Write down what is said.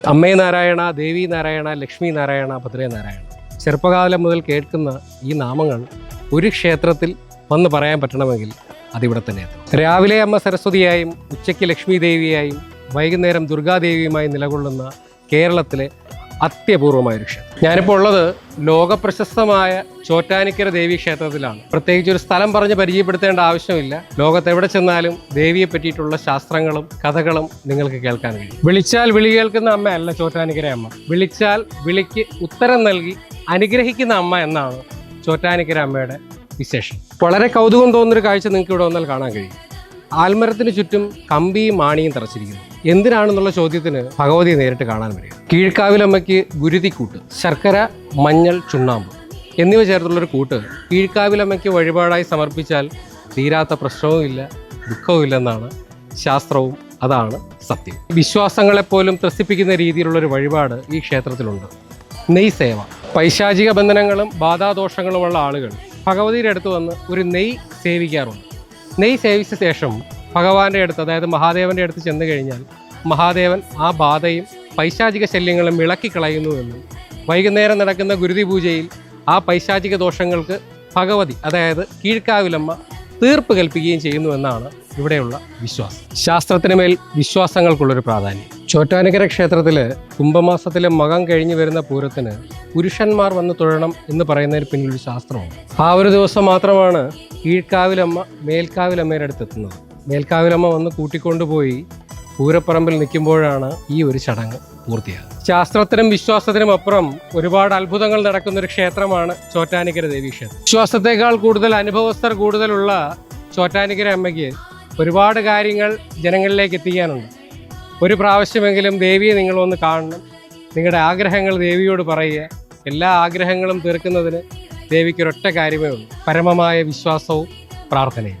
അമ്മേ നാരായണ, ദേവി നാരായണ, ലക്ഷ്മി നാരായണ, ഭദ്രേ നാരായണ. ചെറുപ്പകാലം മുതൽ കേൾക്കുന്ന ഈ നാമങ്ങൾ ഒരു ക്ഷേത്രത്തിൽ വന്ന് പറയാൻ പറ്റണമെങ്കിൽ അതിവിടെ തന്നെ എത്തും. രാവിലെ അമ്മ സരസ്വതിയായും ഉച്ചയ്ക്ക് ലക്ഷ്മി ദേവിയായും വൈകുന്നേരം ദുർഗാദേവിയുമായി നിലകൊള്ളുന്ന കേരളത്തിലെ അത്യപൂർവമായൊരു ക്ഷേത്രം. ഞാനിപ്പോൾ ഉള്ളത് ലോകപ്രശസ്തമായ ചോറ്റാനിക്കര ദേവി ക്ഷേത്രത്തിലാണ്. പ്രത്യേകിച്ച് ഒരു സ്ഥലം പറഞ്ഞ് പരിചയപ്പെടുത്തേണ്ട ആവശ്യമില്ല. ലോകത്ത് എവിടെ ചെന്നാലും ദേവിയെ പറ്റിയിട്ടുള്ള ശാസ്ത്രങ്ങളും കഥകളും നിങ്ങൾക്ക് കേൾക്കാൻ കഴിയും. വിളിച്ചാൽ വിളി കേൾക്കുന്ന അമ്മയല്ല ചോറ്റാനിക്കര അമ്മ. വിളിച്ചാൽ വിളിക്ക് ഉത്തരം നൽകി അനുഗ്രഹിക്കുന്ന അമ്മ എന്നാണ് ചോറ്റാനിക്കര അമ്മയുടെ വിശേഷം. വളരെ കൗതുകം തോന്നുന്നൊരു കാഴ്ച നിങ്ങൾക്ക് ഇവിടെ വന്നാൽ കാണാൻ കഴിയും. ആൽമരത്തിന് ചുറ്റും കമ്പിയും മാണിയും തറച്ചിരിക്കുന്നു. എന്തിനാണെന്നുള്ള ചോദ്യത്തിന് ഭഗവതിയെ നേരിട്ട് കാണാൻ വരിക. കീഴ്ക്കാവിലമ്മയ്ക്ക് ഗുരുതിക്കൂട്ട്, ശർക്കര, മഞ്ഞൾ, ചുണ്ണാമ്പ് എന്നിവ ചേർത്തുള്ളൊരു കൂട്ട് കീഴ്ക്കാവിലമ്മയ്ക്ക് വഴിപാടായി സമർപ്പിച്ചാൽ തീരാത്ത പ്രശ്നവുമില്ല, ദുഃഖവുമില്ലെന്നാണ് ശാസ്ത്രവും. അതാണ് സത്യം. വിശ്വാസങ്ങളെപ്പോലും ത്രസിപ്പിക്കുന്ന രീതിയിലുള്ളൊരു വഴിപാട് ഈ ക്ഷേത്രത്തിലുണ്ട്. നെയ് സേവ. പൈശാചിക ബന്ധനങ്ങളും ബാധാദോഷങ്ങളുമുള്ള ആളുകൾ ഭഗവതിയുടെ അടുത്ത് വന്ന് ഒരു നെയ് സേവിക്കാറുണ്ട്. നെയ് സേവിച്ച ശേഷം ഭഗവാന്റെ അടുത്ത്, അതായത് മഹാദേവന്റെ അടുത്ത് ചെന്ന് കഴിഞ്ഞാൽ മഹാദേവൻ ആ ബാധയും പൈശാചിക ശല്യങ്ങളും ഇളക്കിക്കളയുന്നുവെന്നും വൈകുന്നേരം നടക്കുന്ന ഗുരുതി പൂജയിൽ ആ പൈശാചിക ദോഷങ്ങൾക്ക് ഭഗവതി, അതായത് കീഴ്ക്കാവിലമ്മ തീർപ്പ് കൽപ്പിക്കുകയും ചെയ്യുന്നുവെന്നാണ് ഇവിടെയുള്ള വിശ്വാസം. ശാസ്ത്രത്തിന് മേൽ വിശ്വാസങ്ങൾക്കുള്ളൊരു പ്രാധാന്യം. ചോറ്റാനിക്കര ക്ഷേത്രത്തില് കുംഭമാസത്തിലെ മകം കഴിഞ്ഞു വരുന്ന പൂരത്തിന് പുരുഷന്മാർ വന്ന് തൊഴണം എന്ന് പറയുന്നതിന് പിന്നിലൊരു ശാസ്ത്രമാണ്. ആ ഒരു ദിവസം മാത്രമാണ് കീഴ്ക്കാവിലമ്മ മേൽക്കാവിലമ്മയുടെ അടുത്ത് എത്തുന്നത്. മേൽക്കാവിലമ്മ വന്ന് കൂട്ടിക്കൊണ്ടുപോയി പൂരപ്പറമ്പിൽ നിൽക്കുമ്പോഴാണ് ഈ ഒരു ചടങ്ങ് പൂർത്തിയാകുന്നത്. ശാസ്ത്രത്തിനും വിശ്വാസത്തിനും അപ്പുറം ഒരുപാട് അത്ഭുതങ്ങൾ നടക്കുന്ന ഒരു ക്ഷേത്രമാണ് ചോറ്റാനിക്കര ദേവി ക്ഷേത്രം. വിശ്വാസത്തെക്കാൾ കൂടുതൽ അനുഭവസ്ഥർ കൂടുതലുള്ള ചോറ്റാനിക്കര അമ്മയ്ക്ക് ഒരുപാട് കാര്യങ്ങൾ ജനങ്ങളിലേക്ക് എത്തിക്കാനുണ്ട്. ഒരു പ്രാവശ്യമെങ്കിലും ദേവിയെ നിങ്ങളൊന്ന് കാണണം. നിങ്ങളുടെ ആഗ്രഹങ്ങൾ ദേവിയോട് പറയുക. എല്ലാ ആഗ്രഹങ്ങളും തീർക്കുന്നതിന് ദേവിക്കൊരൊറ്റ കാര്യമേ ഉള്ളൂ: പരമമായ വിശ്വാസവും പ്രാർത്ഥനയും.